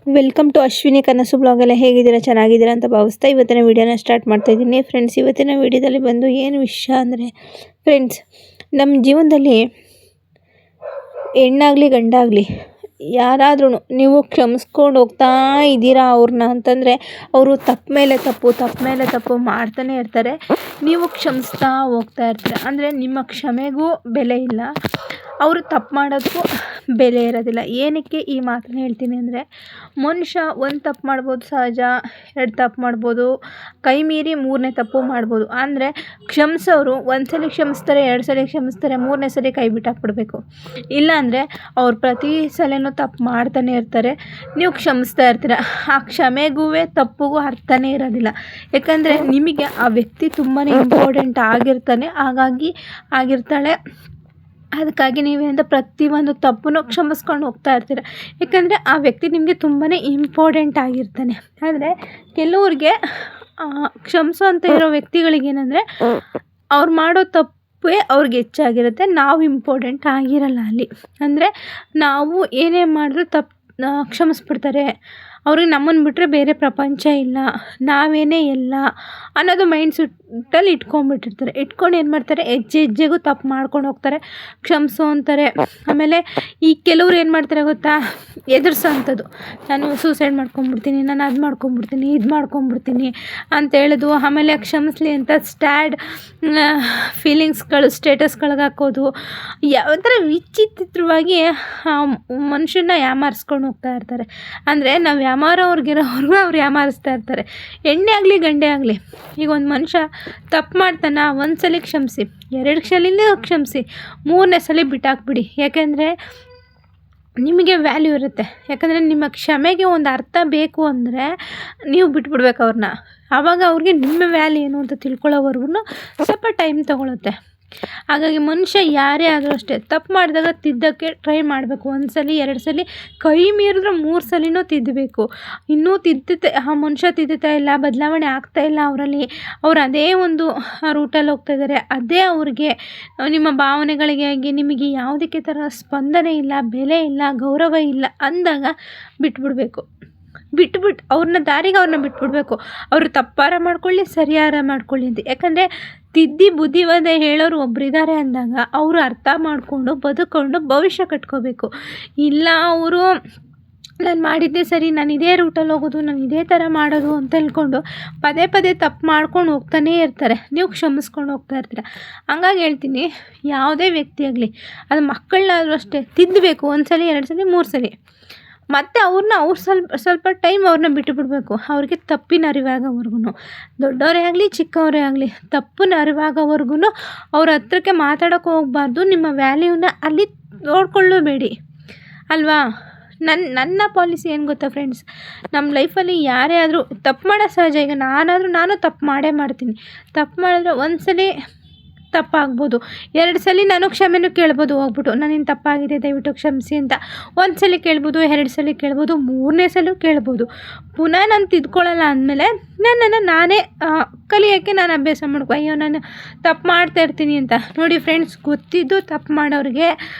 Welcome to Ashwini ಕನಸು blog. ಎಲ್ಲ ಹೇಗಿದ್ದೀರಾ? ಚೆನ್ನಾಗಿದ್ದೀರಾ ಅಂತ ಭಾವಿಸ್ತಾ ಇವತ್ತಿನ ವೀಡಿಯೋನ ಸ್ಟಾರ್ಟ್ ಮಾಡ್ತಾ ಇದ್ದೀನಿ. ಫ್ರೆಂಡ್ಸ್, ಇವತ್ತಿನ ವೀಡಿಯೋದಲ್ಲಿ ಬಂದು ಏನು ವಿಷಯ ಅಂದರೆ, ಫ್ರೆಂಡ್ಸ್, ನಮ್ಮ ಜೀವನದಲ್ಲಿ ಹೆಣ್ಣಾಗಲಿ ಗಂಡಾಗಲಿ ಯಾರಾದ್ರೂ ನೀವು ಕ್ಷಮಿಸ್ಕೊಂಡು ಹೋಗ್ತಾ ಇದ್ದೀರಾ ಅವ್ರನ್ನ ಅಂತಂದರೆ, ಅವರು ತಪ್ಪು ಮೇಲೆ ತಪ್ಪು ಮಾಡ್ತಾನೆ ಇರ್ತಾರೆ. ನೀವು ಕ್ಷಮಿಸ್ತಾ ಹೋಗ್ತಾ ಇರ್ತೀರ ಅಂದರೆ ನಿಮ್ಮ ಕ್ಷಮೆಗೂ ಬೆಲೆ ಇಲ್ಲ, ಅವರು ತಪ್ಪು ಮಾಡೋದಕ್ಕೂ ಬೆಲೆ ಇರೋದಿಲ್ಲ. ಏನಕ್ಕೆ ಈ ಮಾತನ್ನ ಹೇಳ್ತೀನಿ ಅಂದರೆ, ಮನುಷ್ಯ ಒಂದು ತಪ್ಪು ಮಾಡ್ಬೋದು ಸಹಜ, ಎರಡು ತಪ್ಪು ಮಾಡ್ಬೋದು, ಕೈ ಮೀರಿ ಮೂರನೇ ತಪ್ಪು ಮಾಡ್ಬೋದು. ಅಂದರೆ ಕ್ಷಮಿಸೋರು ಒಂದು ಸಲ ಕ್ಷಮಿಸ್ತಾರೆ, ಎರಡು ಸಲ ಕ್ಷಮಿಸ್ತಾರೆ, ಮೂರನೇ ಸಲ ಕೈ ಬಿಟ್ಟಾಕ್ಬಿಡ್ಬೇಕು. ಇಲ್ಲಾಂದರೆ ಅವ್ರು ಪ್ರತಿ ಸಲನೂ ತಪ್ಪು ಮಾಡ್ತಾನೆ ಇರ್ತಾರೆ, ನೀವು ಕ್ಷಮಿಸ್ತಾ ಇರ್ತೀರ. ಆ ಕ್ಷಮೆಗೂ ತಪ್ಪಿಗೂ ಅರ್ಥನೇ ಇರೋದಿಲ್ಲ. ಯಾಕಂದರೆ ನಿಮಗೆ ಆ ವ್ಯಕ್ತಿ ತುಂಬಾ ಇಂಪಾರ್ಟೆಂಟ್ ಆಗಿರ್ತಾಳೆ. ಅದಕ್ಕಾಗಿ ನೀವೇಂದ ಪ್ರತಿಯೊಂದು ತಪ್ಪನ್ನು ಕ್ಷಮಿಸ್ಕೊಂಡು ಹೋಗ್ತಾ ಇರ್ತೀರ. ಯಾಕಂದರೆ ಆ ವ್ಯಕ್ತಿ ನಿಮಗೆ ತುಂಬಾ ಇಂಪಾರ್ಟೆಂಟ್ ಆಗಿರ್ತಾನೆ. ಆದರೆ ಕೆಲವ್ರಿಗೆ ಕ್ಷಮಿಸೋ ಅಂತ ಇರೋ ವ್ಯಕ್ತಿಗಳಿಗೇನೆಂದರೆ, ಅವ್ರು ಮಾಡೋ ತಪ್ಪೇ ಅವ್ರಿಗೆ ಹೆಚ್ಚಾಗಿರುತ್ತೆ, ನಾವು ಇಂಪಾರ್ಟೆಂಟ್ ಆಗಿರಲ್ಲ ಅಲ್ಲಿ. ಅಂದರೆ ನಾವು ಏನೇ ಮಾಡಿದ್ರೂ ಕ್ಷಮಿಸ್ಬಿಡ್ತಾರೆ. ಅವ್ರಿಗೆ ನಮ್ಮನ್ನು ಬಿಟ್ಟರೆ ಬೇರೆ ಪ್ರಪಂಚ ಇಲ್ಲ, ನಾವೇನೇ ಎಲ್ಲ ಅನ್ನೋದು ಮೈಂಡ್ ಸೆಟ್ಟಲ್ಲಿ ಇಟ್ಕೊಂಡು ಏನು ಮಾಡ್ತಾರೆ, ಹೆಜ್ಜೆಗೂ ತಪ್ಪು ಮಾಡ್ಕೊಂಡು ಹೋಗ್ತಾರೆ, ಕ್ಷಮಿಸು ಅಂತಾರೆ. ಆಮೇಲೆ ಈ ಕೆಲವ್ರು ಏನು ಮಾಡ್ತಾರೆ ಗೊತ್ತಾ, ಎದುರಿಸೋಂಥದ್ದು, ನಾನು ಸೂಸೈಡ್ ಮಾಡ್ಕೊಂಬಿಡ್ತೀನಿ, ನಾನು ಅದು ಮಾಡ್ಕೊಂಬಿಡ್ತೀನಿ, ಇದು ಮಾಡ್ಕೊಂಬಿಡ್ತೀನಿ ಅಂತ ಹೇಳೋದು. ಆಮೇಲೆ ಕ್ಷಮಿಸ್ಲಿ ಅಂತ ಸ್ಟೇಟಸ್ಗಳಿಗೆ ಹಾಕೋದು. ಒಂಥರ ವಿಚಿತ್ರವಾಗಿ ಮನುಷ್ಯನ ಯಾಮಾರಿಸ್ಕೊಂಡು ಹೋಗ್ತಾ ಇರ್ತಾರೆ. ಅಂದರೆ ನಾವು ಯಾಮಾರೋರ್ಗಿರೋರ್ಗೂ ಅವ್ರು ಯಾಮಾರಿಸ್ತಾ ಇರ್ತಾರೆ. ಹೆಣ್ಣೆ ಆಗಲಿ ಗಂಡೇ ಆಗಲಿ, ಈಗ ಒಂದು ಮನುಷ್ಯ ತಪ್ಪು ಮಾಡ್ತಾನೆ, ಒಂದು ಸಲ ಕ್ಷಮಿಸಿ, ಎರಡು ಸಲಿಂದ ಕ್ಷಮಿಸಿ, ಮೂರನೇ ಸಲ ಬಿಟ್ಟಾಕ್ಬಿಡಿ. ಯಾಕೆಂದರೆ ನಿಮಗೆ ವ್ಯಾಲ್ಯೂ ಇರುತ್ತೆ. ಯಾಕಂದರೆ ನಿಮ್ಮ ಕ್ಷಮೆಗೆ ಒಂದು ಅರ್ಥ ಬೇಕು ಅಂದರೆ ನೀವು ಬಿಟ್ಬಿಡ್ಬೇಕು ಅವ್ರನ್ನ. ಆವಾಗ ಅವ್ರಿಗೆ ನಿಮ್ಮ ವ್ಯಾಲ್ಯೂ ಏನು ಅಂತ ತಿಳ್ಕೊಳ್ಳೋವರೆಗೂ ಸ್ವಲ್ಪ ಟೈಮ್ ತೊಗೊಳುತ್ತೆ. ಹಾಗಾಗಿ ಮನುಷ್ಯ ಯಾರೇ ಆದರೂ ಅಷ್ಟೇ, ತಪ್ಪು ಮಾಡಿದಾಗ ತಿದ್ದೋಕ್ಕೆ ಟ್ರೈ ಮಾಡಬೇಕು. ಒಂದು ಸಲ ಎರಡು ಸಲ, ಕೈ ಮೀರಿದ್ರೆ 3 ಸಲಿನೂ ತಿದ್ದಬೇಕು. ಇನ್ನೂ ಆ ಮನುಷ್ಯ ತಿದ್ದುತ್ತಾ ಇಲ್ಲ, ಬದಲಾವಣೆ ಆಗ್ತಾ ಇಲ್ಲ ಅವರಲ್ಲಿ, ಅವ್ರು ಅದೇ ಒಂದು ರೂಟಲ್ಲಿ ಹೋಗ್ತಾ ಇದ್ದಾರೆ. ಅದೇ ಅವ್ರಿಗೆ ನಿಮ್ಮ ಭಾವನೆಗಳಿಗೆ ಆಗಿ ನಿಮಗೆ ಯಾವುದಕ್ಕೆ ಥರ ಸ್ಪಂದನೆ ಇಲ್ಲ, ಬೆಲೆ ಇಲ್ಲ, ಗೌರವ ಇಲ್ಲ ಅಂದಾಗ ಬಿಟ್ಬಿಡ್ಬೇಕು. ಅವ್ರನ್ನ ಬಿಟ್ಬಿಡ್ಬೇಕು. ಅವರು ತಪ್ಪಾರ ಮಾಡ್ಕೊಳ್ಳಿ, ಸರಿಯಾರ ಮಾಡ್ಕೊಳ್ಳಿ ಅಂತ. ಯಾಕಂದರೆ ತಿದ್ದಿ ಬುದ್ಧಿವಾದ ಹೇಳೋರು ಒಬ್ಬರಿದ್ದಾರೆ ಅಂದಾಗ ಅವರು ಅರ್ಥ ಮಾಡಿಕೊಂಡು ಬದುಕೊಂಡು ಭವಿಷ್ಯ ಕಟ್ಕೋಬೇಕು. ಇಲ್ಲ ಅವರು ನಾನು ಮಾಡಿದ್ದೆ ಸರಿ, ನಾನು ಇದೇ ರೂಟಲ್ಲಿ ಹೋಗೋದು, ನಾನು ಇದೇ ಥರ ಮಾಡೋದು ಅಂತ ಹೇಳ್ಕೊಂಡು ಪದೇ ತಪ್ಪು ಮಾಡ್ಕೊಂಡು ಹೋಗ್ತಾನೇ ಇರ್ತಾರೆ. ನೀವು ಕ್ಷಮಿಸ್ಕೊಂಡು ಹೋಗ್ತಾ ಇರ್ತೀರ. ಹಂಗಾಗಿ ಹೇಳ್ತೀನಿ, ಯಾವುದೇ ವ್ಯಕ್ತಿ ಆಗಲಿ, ಅದು ಮಕ್ಕಳನ್ನಾದರೂ ಅಷ್ಟೇ ತಿದ್ದಬೇಕು. ಒಂದು ಸಲ, ಎರಡು ಸಲ, 3 ಸಲ. ಮತ್ತು ಅವ್ರು ಸ್ವಲ್ಪ ಟೈಮ್ ಅವ್ರನ್ನ ಬಿಟ್ಟುಬಿಡಬೇಕು. ಅವ್ರಿಗೆ ತಪ್ಪಿನ ಅರಿವಾಗೋವರೆಗೂ, ದೊಡ್ಡವರೇ ಆಗಲಿ ಚಿಕ್ಕವರೇ ಆಗಲಿ, ತಪ್ಪಿನ ಅರಿವಾಗೋವರೆಗೂ ಅವ್ರ ಹತ್ರಕ್ಕೆ ಮಾತಾಡೋಕ್ಕೆ ಹೋಗಬಾರ್ದು. ನಿಮ್ಮ ವ್ಯಾಲ್ಯೂನ ಅಲ್ಲಿ ನೋಡ್ಕೊಳ್ಳಬೇಡಿ ಅಲ್ವಾ. ನನ್ನ ಪಾಲಿಸಿ ಏನು ಗೊತ್ತಾ ಫ್ರೆಂಡ್ಸ್, ನಮ್ಮ ಲೈಫಲ್ಲಿ ಯಾರೇ ಆದರೂ ತಪ್ಪು ಮಾಡೋ ಸಹಜ. ಈಗ ನಾನು ತಪ್ಪು ಮಾಡ್ತೀನಿ. ತಪ್ಪು ಮಾಡಿದ್ರೆ ಒಂದು ಸಲ ತಪ್ಪಾಗ್ಬೋದು, 2 ಸಲ ನಾನು ಕ್ಷಮೆನೂ ಕೇಳ್ಬೋದು. ಹೋಗ್ಬಿಟ್ಟು ನನ್ನಿಂದ ತಪ್ಪಾಗಿದೆ, ದಯವಿಟ್ಟು ಕ್ಷಮಿಸಿ ಅಂತ 1 ಸಲ ಕೇಳ್ಬೋದು, 2 ಸಲ ಕೇಳ್ಬೋದು, 3ನೇ ಸಲ ಕೇಳ್ಬೋದು. ಪುನಃ ನಾನು ತಿದ್ಕೊಳ್ಳಲ್ಲ ಅಂದಮೇಲೆ ನನ್ನನ್ನು ನಾನೇ ಕಲಿಯೋಕ್ಕೆ ನಾನು ಅಭ್ಯಾಸ ಅಯ್ಯೋ ನಾನು ತಪ್ಪು ಮಾಡ್ತಾ ಇರ್ತೀನಿ ಅಂತ. ನೋಡಿ ಫ್ರೆಂಡ್ಸ್, ಗೊತ್ತಿದ್ದು ತಪ್ಪು ಮಾಡೋರಿಗೆ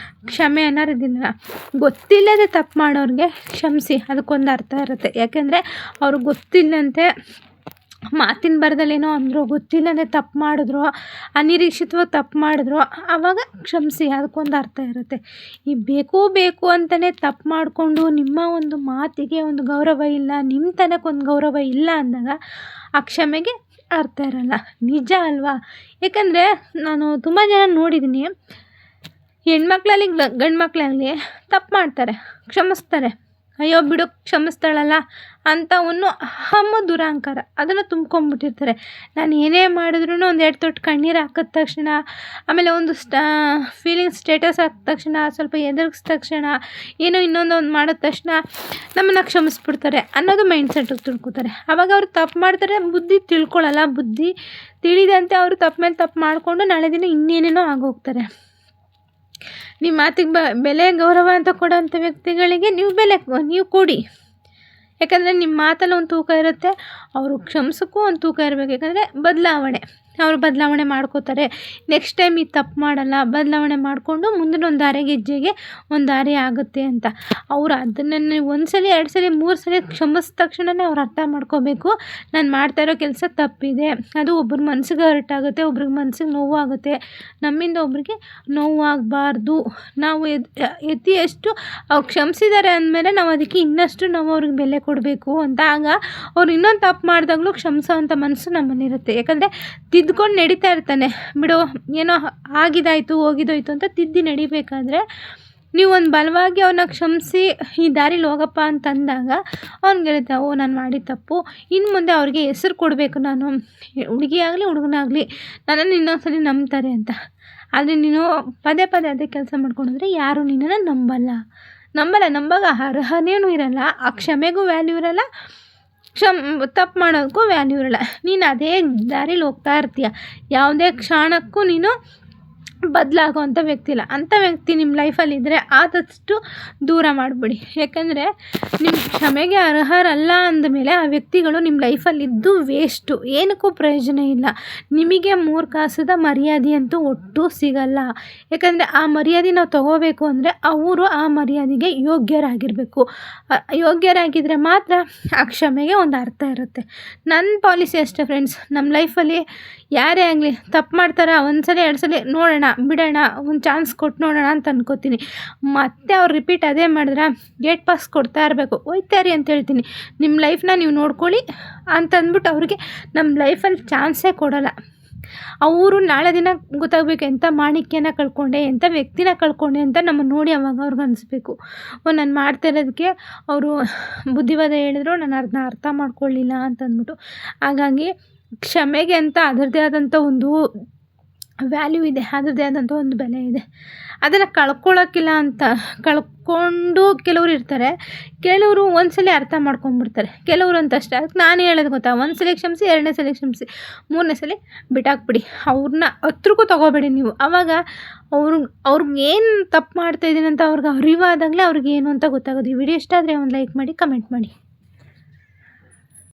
ಕ್ಷಮೆ ಅನ್ನೋದಿಲ್ಲ, ಗೊತ್ತಿಲ್ಲದೆ ತಪ್ಪು ಮಾಡೋರಿಗೆ ಕ್ಷಮಿಸಿ. ಅದಕ್ಕೊಂದು ಅರ್ಥ ಇರುತ್ತೆ. ಯಾಕೆಂದರೆ ಅವ್ರು ಗೊತ್ತಿಲ್ಲಂತೆ ಮಾತಿನ ಬರದಲ್ಲೇನೋ ಅಂದರು, ಗೊತ್ತಿಲ್ಲದೆ ತಪ್ಪು ಮಾಡಿದ್ರು, ಅನಿರೀಕ್ಷಿತವಾಗಿ ತಪ್ಪು ಮಾಡಿದ್ರು, ಆವಾಗ ಕ್ಷಮಿಸಿ. ಅದಕ್ಕೊಂದು ಅರ್ಥ ಇರುತ್ತೆ. ಈ ಬೇಕು ಅಂತಲೇ ತಪ್ಪು ಮಾಡಿಕೊಂಡು ನಿಮ್ಮ ಒಂದು ಮಾತಿಗೆ ಒಂದು ಗೌರವ ಇಲ್ಲ, ನಿಮ್ಮ ತನಕ್ಕೊಂದು ಗೌರವ ಇಲ್ಲ ಅಂದಾಗ ಆ ಕ್ಷಮೆಗೆ ಅರ್ಥ ಇರಲ್ಲ. ನಿಜ ಅಲ್ವಾ? ಯಾಕಂದರೆ ನಾನು ತುಂಬ ಜನ ನೋಡಿದ್ದೀನಿ, ಹೆಣ್ಮಕ್ಳಲ್ಲಿ ಗಂಡು ಮಕ್ಕಳಾಗಲಿ ತಪ್ಪು ಮಾಡ್ತಾರೆ, ಕ್ಷಮಿಸ್ತಾರೆ, ಅಯ್ಯೋ ಬಿಡು ಕ್ಷಮಿಸ್ತಾಳಲ್ಲ ಅಂತ ದುರಹಂಕಾರ ಅದನ್ನು ತುಂಬ್ಕೊಂಡ್ಬಿಟ್ಟಿರ್ತಾರೆ. ನಾನು ಏನೇ ಮಾಡಿದ್ರೂ ಒಂದು 2 ತೊಟ್ಟು ಕಣ್ಣೀರು ಹಾಕಿದ ತಕ್ಷಣ, ಆಮೇಲೆ ಒಂದು ಸ್ಟೇಟಸ್ ಹಾಕಿದ ತಕ್ಷಣ, ಸ್ವಲ್ಪ ಎದುರಿಸಿದ ತಕ್ಷಣ, ಏನೋ ಇನ್ನೊಂದು ಮಾಡಿದ ತಕ್ಷಣ ನಮ್ಮನ್ನು ಕ್ಷಮಿಸ್ಬಿಡ್ತಾರೆ ಅನ್ನೋದು ಮೈಂಡ್ ಸೆಟ್ಟಿಗೆ ತಿಳ್ಕೊತಾರೆ. ಆವಾಗ ಅವರು ತಪ್ಪು ಮಾಡ್ತಾರೆ, ಬುದ್ಧಿ ತಿಳ್ಕೊಳ್ಳಲ್ಲ. ಬುದ್ಧಿ ತಿಳಿದಂತೆ ಅವರು ತಪ್ಪು ಮೇಲೆ ತಪ್ಪು ಮಾಡಿಕೊಂಡು ನಾಳೆ ದಿನ ಇನ್ನೇನೇನೋ ಆಗೋಗ್ತಾರೆ. ನಿಮ್ಮ ಮಾತಿಗೆ ಬೆಲೆ ಗೌರವ ಅಂತ ಕೊಡೋಂಥ ವ್ಯಕ್ತಿಗಳಿಗೆ ನೀವು ಕೊಡಿ. ಯಾಕಂದರೆ ನಿಮ್ಮ ಮಾತಲ್ಲಿ ಒಂದು ತೂಕ ಇರುತ್ತೆ, ಅವರು ಕ್ಷಮಿಸೋಕ್ಕೂ ಒಂದು ತೂಕ ಇರಬೇಕು. ಯಾಕಂದರೆ ಬದಲಾವಣೆ ಅವರು ಬದಲಾವಣೆ ಮಾಡ್ಕೋತಾರೆ. ನೆಕ್ಸ್ಟ್ ಟೈಮ್ ಈ ತಪ್ಪು ಮಾಡಲ್ಲ, ಬದಲಾವಣೆ ಮಾಡಿಕೊಂಡು ಮುಂದಿನ ಒಂದು ದಾರಿಗೆ ಹೆಜ್ಜೆಗೆ ಒಂದು ದಾರಿ ಆಗುತ್ತೆ ಅಂತ. ಅವ್ರು ಅದನ್ನು 1 ಸಲ 2 ಸಲ 3 ಸಲ ಕ್ಷಮಿಸಿದ ತಕ್ಷಣವೇ ಅವ್ರು ಅರ್ಥ ಮಾಡ್ಕೋಬೇಕು, ನಾನು ಮಾಡ್ತಾ ಇರೋ ಕೆಲಸ ತಪ್ಪಿದೆ. ಅದು ಒಬ್ಬರ ಮನಸ್ಸಿಗೆ ಹರ್ಟ್ ಆಗುತ್ತೆ, ಒಬ್ರಿಗೆ ಮನಸ್ಸಿಗೆ ನೋವು ಆಗುತ್ತೆ. ನಮ್ಮಿಂದ ಒಬ್ರಿಗೆ ನೋವಾಗಬಾರ್ದು. ನಾವು ಎತ್ತಿ ಎಷ್ಟು ಅವ್ರು ಕ್ಷಮಿಸಿದ್ದಾರೆ ಅಂದಮೇಲೆ ನಾವು ಅದಕ್ಕೆ ಇನ್ನಷ್ಟು ನಾವು ಅವ್ರಿಗೆ ಬೆಲೆ ಕೊಡಬೇಕು ಅಂತ. ಆಗ ಅವ್ರು ಇನ್ನೊಂದು ತಪ್ಪು ಮಾಡಿದಾಗಲೂ ಕ್ಷಮಿಸೋ ಅಂಥ ಮನಸ್ಸು ನಮ್ಮಲ್ಲಿರುತ್ತೆ. ಯಾಕಂದರೆ ತಿದ್ದುಕೊಂಡು ನಡೀತಾ ಇರ್ತಾನೆ, ಬಿಡು ಏನೋ ಆಗಿದಾಯಿತು ಹೋಗಿದೋಯ್ತು ಅಂತ ತಿದ್ದಿ ನಡಿಬೇಕಾದ್ರೆ ನೀವು ಒಂದು ಬಲವಾಗಿ ಅವನ್ನ ಕ್ಷಮಿಸಿ ಈ ದಾರಿಲಿ ಹೋಗಪ್ಪ ಅಂತಂದಾಗ ಅವ್ನಿಗಿರುತ್ತೆ, ಓ ನಾನು ಮಾಡಿದ ತಪ್ಪು, ಇನ್ನು ಮುಂದೆ ಅವ್ರಿಗೆ ಹೆಸರು ಕೊಡಬೇಕು ನಾನು, ಹುಡುಗಿ ಆಗಲಿ ಹುಡುಗನಾಗಲಿ ನನ್ನನ್ನು ಇನ್ನೊಂದ್ಸಲಿ ನಂಬ್ತಾರೆ ಅಂತ. ಆದರೆ ನೀನು ಪದೇ ಪದೇ ಅದೇ ಕೆಲಸ ಮಾಡ್ಕೊಂಡ್ರೆ ಯಾರೂ ನಿನ್ನನ್ನು ನಂಬಾಗ ಅರ್ಹನೇನೂ ಇರಲ್ಲ, ಆ ಕ್ಷಮೆಗೂ ವ್ಯಾಲ್ಯೂ ಇರಲ್ಲ, ತಪ್ಪು ಮಾಡೋದಕ್ಕೂ ವ್ಯಾಲ್ಯೂ ಇರಲ್ಲ. ನೀನು ಅದೇ ದಾರಿಲಿ ಹೋಗ್ತಾ ಇರ್ತೀಯ, ಯಾವುದೇ ಕ್ಷಣಕ್ಕೂ ನೀನು ಬದಲಾಗೋವಂಥ ವ್ಯಕ್ತಿ ಇಲ್ಲ. ಅಂಥ ವ್ಯಕ್ತಿ ನಿಮ್ಮ ಲೈಫಲ್ಲಿದ್ದರೆ ಆದಷ್ಟು ದೂರ ಮಾಡಿಬಿಡಿ. ಯಾಕಂದರೆ ನಿಮ್ಮ ಕ್ಷಮೆಗೆ ಅರ್ಹರಲ್ಲ ಅಂದಮೇಲೆ ಆ ವ್ಯಕ್ತಿಗಳು ನಿಮ್ಮ ಲೈಫಲ್ಲಿದ್ದು ವೇಸ್ಟು, ಏನಕ್ಕೂ ಪ್ರಯೋಜನ ಇಲ್ಲ. ನಿಮಗೆ 3 ಕಾಸದ ಮರ್ಯಾದೆ ಅಂತೂ ಒಟ್ಟು ಸಿಗಲ್ಲ. ಯಾಕಂದರೆ ಆ ಮರ್ಯಾದೆ ನಾವು ತೊಗೋಬೇಕು ಅಂದರೆ ಅವರು ಆ ಮರ್ಯಾದೆಗೆ ಯೋಗ್ಯರಾಗಿದ್ದರೆ ಮಾತ್ರ ಆ ಕ್ಷಮೆಗೆ ಒಂದು ಅರ್ಥ ಇರುತ್ತೆ. ನನ್ನ ಪಾಲಿಸಿ ಅಷ್ಟೇ ಫ್ರೆಂಡ್ಸ್, ನಮ್ಮ ಲೈಫಲ್ಲಿ ಯಾರೇ ಆಗಲಿ ತಪ್ಪು ಮಾಡ್ತಾರ 1 ಸಲ 2 ಸಲ ನೋಡೋಣ, ಬಿಡೋಣ, ಒಂದು ಚಾನ್ಸ್ ಕೊಟ್ಟು ನೋಡೋಣ ಅಂತ ಅನ್ಕೋತೀನಿ. ಮತ್ತೆ ಅವ್ರು ರಿಪೀಟ್ ಅದೇ ಮಾಡಿದ್ರೆ ಗೇಟ್ ಪಾಸ್ ಕೊಡ್ತಾ ಇರಬೇಕು, ಹೋಯ್ತಾರಿ ಅಂತ ಹೇಳ್ತೀನಿ. ನಿಮ್ಮ ಲೈಫ್ನ ನೀವು ನೋಡ್ಕೊಳ್ಳಿ ಅಂತಂದ್ಬಿಟ್ಟು ಅವ್ರಿಗೆ ನಮ್ಮ ಲೈಫಲ್ಲಿ ಚಾನ್ಸೇ ಕೊಡೋಲ್ಲ. ಅವರು ನಾಳೆ ದಿನ ಗೊತ್ತಾಗಬೇಕು ಎಂಥ ಮಾಣಿಕ್ಯನ ಕಳ್ಕೊಂಡೆ, ಎಂಥ ವ್ಯಕ್ತಿನ ಕಳ್ಕೊಂಡೆ ಅಂತ ನಮ್ಮನ್ನು ನೋಡಿ ಅವಾಗ ಅವ್ರಿಗೆ ಅನಿಸ್ಬೇಕು, ನಾನು ಮಾಡ್ತಾ ಇರೋದಕ್ಕೆ ಅವರು ಬುದ್ಧಿವಾದ ಹೇಳಿದ್ರು, ನಾನು ಅದನ್ನ ಅರ್ಥ ಮಾಡ್ಕೊಳ್ಳಿಲ್ಲ ಅಂತಂದ್ಬಿಟ್ಟು. ಹಾಗಾಗಿ ಕ್ಷಮೆಗೆ ಅಂತ ಅದರದ್ದೇ ಆದಂಥ ಒಂದು ವ್ಯಾಲ್ಯೂ ಇದೆ, ಅದರದ್ದೇ ಆದಂಥ ಒಂದು ಬೆಲೆ ಇದೆ. ಅದನ್ನು ಕಳ್ಕೊಳ್ಳೋಕ್ಕಿಲ್ಲ ಅಂತ ಕಳ್ಕೊಂಡು ಕೆಲವ್ರು ಇರ್ತಾರೆ, ಕೆಲವರು 1 ಸಲ ಅರ್ಥ ಮಾಡ್ಕೊಂಡ್ಬಿಡ್ತಾರೆ, ಕೆಲವರು ಅಂತಷ್ಟೇ. ಅದಕ್ಕೆ ನಾನು ಹೇಳೋದು ಗೊತ್ತಾ, 1 ಸಲ ಕ್ಷಮಿಸಿ, 2ನೇ ಸಲ ಕ್ಷಮಿಸಿ, 3ನೇ ಸಲ ಬಿಟ್ಟಾಕ್ಬಿಡಿ. ಅವ್ರನ್ನ ಹತ್ರಕ್ಕೂ ತೊಗೋಬೇಡಿ ನೀವು. ಆವಾಗ ಅವ್ರಿಗೆ ಏನು ತಪ್ಪು ಮಾಡ್ತಾಯಿದ್ದೀನಿ ಅಂತ ಅವ್ರಿಗೆ ಅರಿವಾದಾಗಲೇ ಅವ್ರಿಗೆ ಏನು ಅಂತ ಗೊತ್ತಾಗೋದು. ಈ ವಿಡಿಯೋ ಇಷ್ಟ ಆದರೆ ಒಂದು ಲೈಕ್ ಮಾಡಿ, ಕಮೆಂಟ್ ಮಾಡಿ.